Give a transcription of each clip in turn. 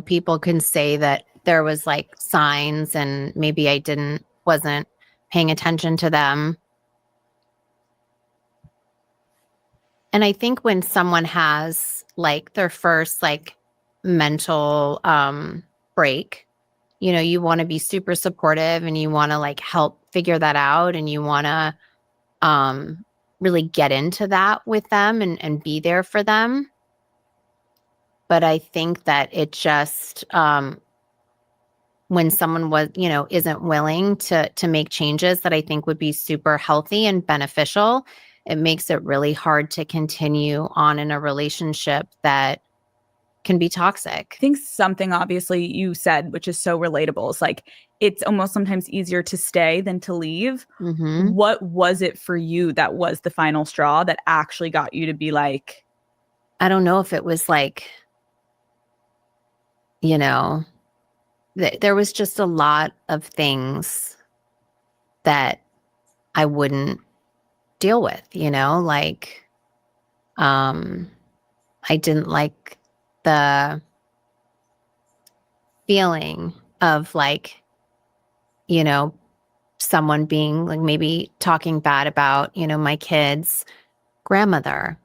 people can say that there was like signs and maybe wasn't paying attention to them. And I think when someone has like their first like mental break, you want to be super supportive and you want to like help figure that out and you want to really get into that with them and be there for them. But I think that it just when someone isn't willing to make changes that I think would be super healthy and beneficial, it makes it really hard to continue on in a relationship that can be toxic. I think something obviously you said, which is so relatable, is like it's almost sometimes easier to stay than to leave. Mm-hmm. What was it for you that was the final straw that actually got you to be like, I don't know if it was like, there was just a lot of things that I wouldn't deal with, like I didn't like the feeling of like, someone being like maybe talking bad about, my kids' grandmother,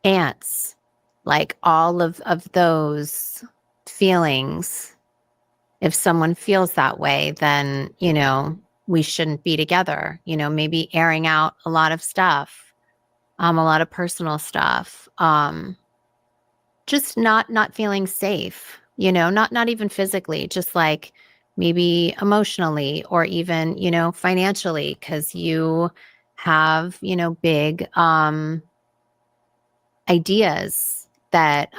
aunts, like all of those feelings. If someone feels that way, then, we shouldn't be together, maybe airing out a lot of stuff, a lot of personal stuff, just not feeling safe, not even physically, just like maybe emotionally or even, financially, because you have, big ideas that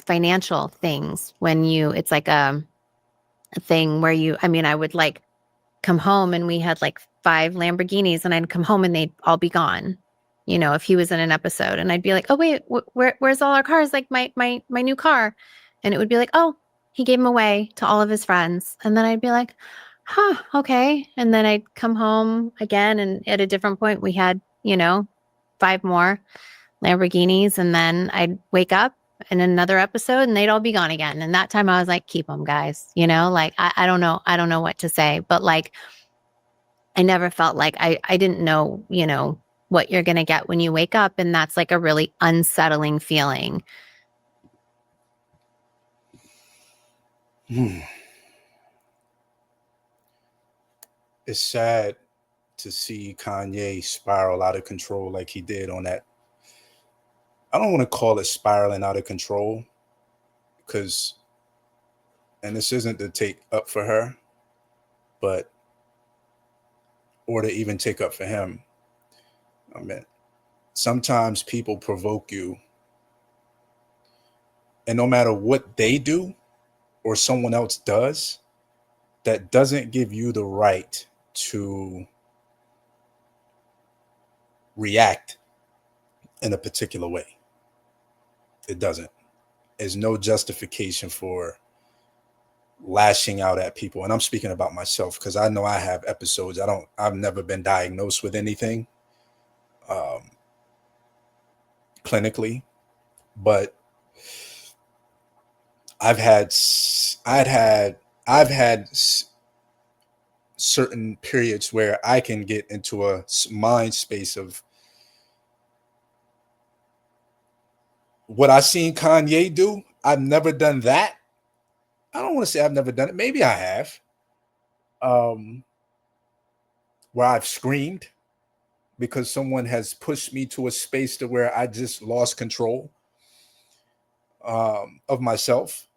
financial things it's like a thing where I would like come home and we had like 5 Lamborghinis and I'd come home and they'd all be gone. If he was in an episode and I'd be like, oh wait, where's all our cars? Like my new car. And it would be like, oh, he gave them away to all of his friends. And then I'd be like, huh, okay. And then I'd come home again. And at a different point, we had, 5 more Lamborghinis. And then I'd wake up in another episode and they'd all be gone again. And that time I was like, keep them, guys, like, I don't know. I don't know what to say, but like, I never felt like I didn't know, what you're going to get when you wake up. And that's like a really unsettling feeling. It's sad to see Kanye spiral out of control like he did on that. I don't want to call it spiraling out of control because, and this isn't to take up for her, but, or to even take up for him. I mean, sometimes people provoke you, and no matter what they do or someone else does, that doesn't give you the right to react in a particular way. It doesn't. There's no justification for lashing out at people. And I'm speaking about myself because I know I have episodes. I've never been diagnosed with anything clinically, but I've had certain periods where I can get into a mind space of what I seen Kanye do. I've never done that. I don't want to say I've never done it. Maybe I have. Where I've screamed because someone has pushed me to a space to where I just lost control of myself.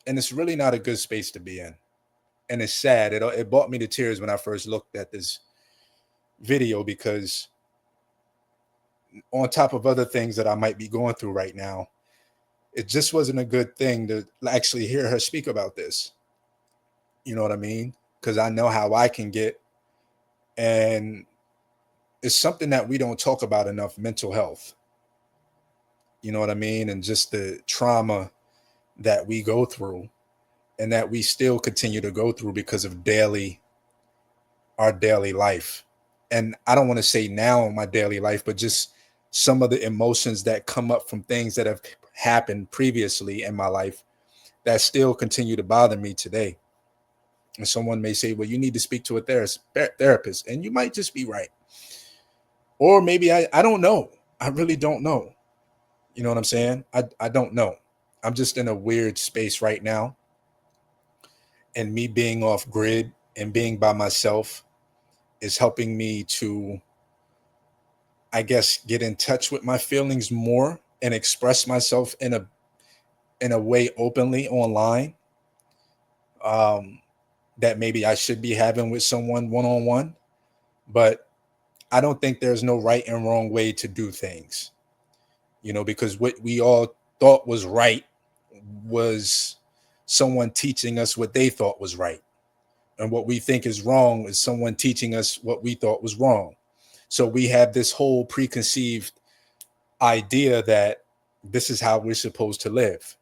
And it's really not a good space to be in. And it's sad. It brought me to tears when I first looked at this video because on top of other things that I might be going through right now, it just wasn't a good thing to actually hear her speak about this. You know what I mean? Because I know how I can get. And it's something that we don't talk about enough, mental health. You know what I mean? And just the trauma that we go through and that we still continue to go through because of our daily life. And I don't want to say now in my daily life, but just some of the emotions that come up from things that have happened previously in my life that still continue to bother me today. And someone may say, well, you need to speak to a therapist. And you might just be right. Or maybe I don't know. I really don't know. You know what I'm saying? I don't know. I'm just in a weird space right now. And me being off grid and being by myself is helping me to, I guess, get in touch with my feelings more and express myself in a way openly online, um, that maybe I should be having with someone one on one. But I don't think there's no right and wrong way to do things, because what we all thought was right was someone teaching us what they thought was right. And what we think is wrong is someone teaching us what we thought was wrong. So we have this whole preconceived idea that this is how we're supposed to live.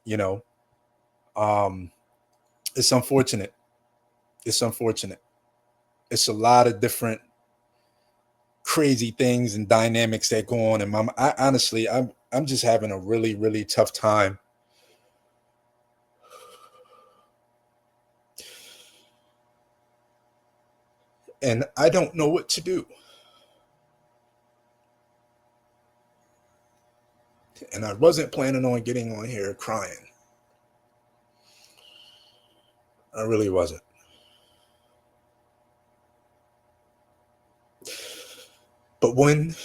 You know, um, it's unfortunate. It's unfortunate. It's a lot of different crazy things and dynamics that go on. And I honestly, I'm just having a really, really tough time. And I don't know what to do. And I wasn't planning on getting on here crying. I really wasn't. But when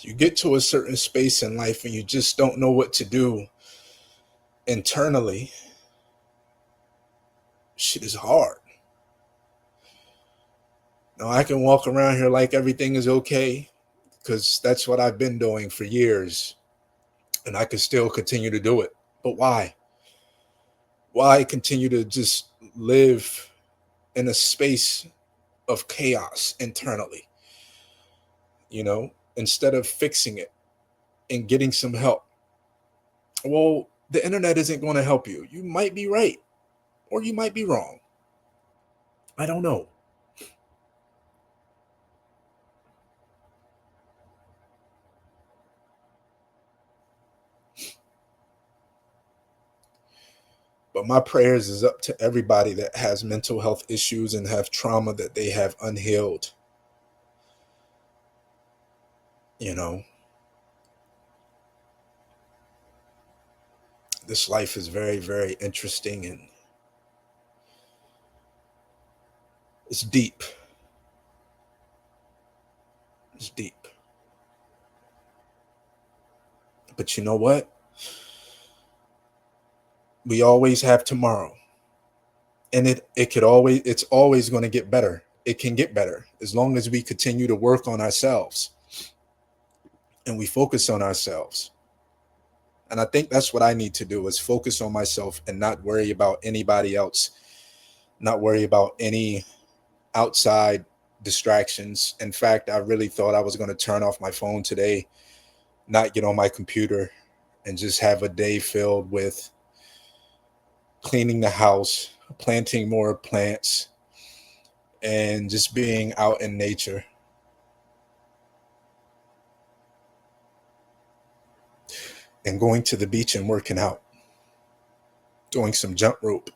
you get to a certain space in life and you just don't know what to do internally, shit is hard. Now, I can walk around here like everything is okay because that's what I've been doing for years, and I can still continue to do it. But why? Why continue to just live in a space of chaos internally, instead of fixing it and getting some help? Well, the internet isn't going to help you. You might be right, or you might be wrong. I don't know. But my prayers is up to everybody that has mental health issues and have trauma that they have unhealed. You know, this life is very, very interesting, and it's deep. It's deep. But you know what? We always have tomorrow. And it's always going to get better. It can get better as long as we continue to work on ourselves and we focus on ourselves. And I think that's what I need to do, is focus on myself and not worry about anybody else, not worry about any outside distractions. In fact, I really thought I was going to turn off my phone today, not get on my computer, and just have a day filled with cleaning the house, planting more plants, and just being out in nature. And going to the beach and working out, doing some jump rope.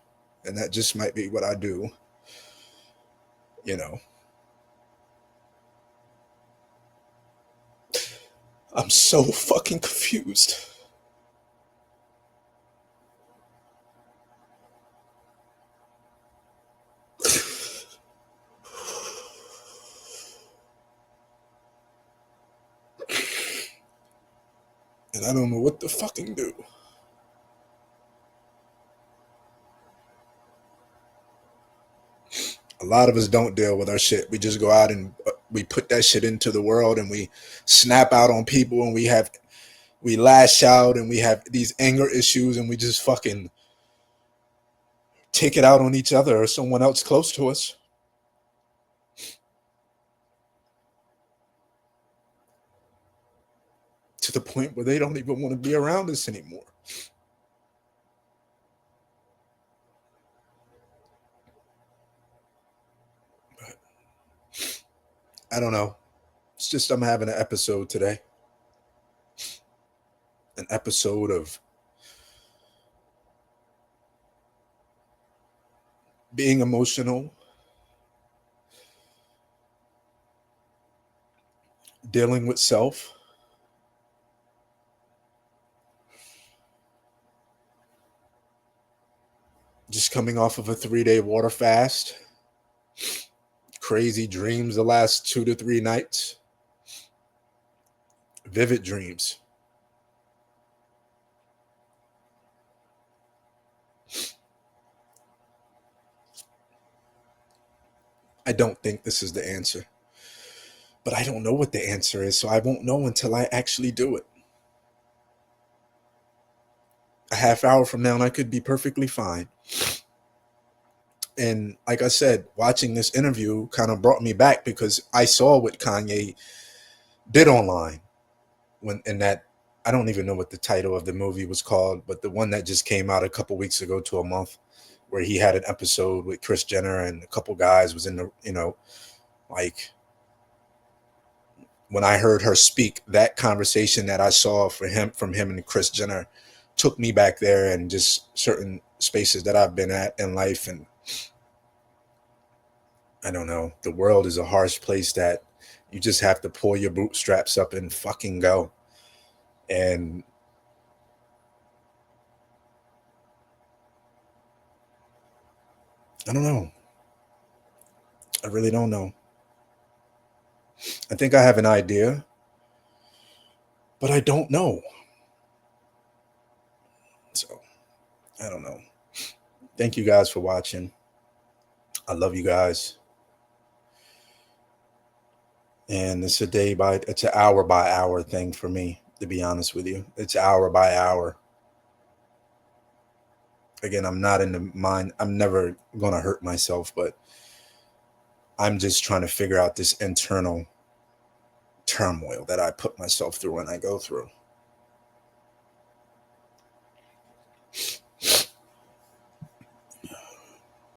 And that just might be what I do, you know. I'm so fucking confused. And I don't know what to fucking do. A lot of us don't deal with our shit. We just go out and we put that shit into the world, and we snap out on people, and we lash out, and we have these anger issues, and we just fucking take it out on each other or someone else close to us. To the point where they don't even want to be around us anymore. But I don't know. It's just I'm having an episode today. An episode of being emotional, dealing with self, just coming off of a 3-day water fast, crazy dreams the last 2 to 3 nights, vivid dreams. I don't think this is the answer, but I don't know what the answer is, so I won't know until I actually do it. A half hour from now, and I could be perfectly fine. And like I said, watching this interview kind of brought me back because I saw what Kanye did online when in that, I don't even know what the title of the movie was called, but the one that just came out a couple weeks ago to a month, where he had an episode with Kris Jenner and a couple guys was in the, like, when I heard her speak, that conversation that I saw from him and Kris Jenner took me back there, and just certain spaces that I've been at in life. And I don't know, the world is a harsh place that you just have to pull your bootstraps up and fucking go. And I don't know. I really don't know. I think I have an idea, but I don't know. So, I don't know. Thank you guys for watching. I love you guys. And it's it's an hour by hour thing for me, to be honest with you. It's hour by hour. Again, I'm not in the mind, I'm never going to hurt myself, but I'm just trying to figure out this internal turmoil that I put myself through and I go through.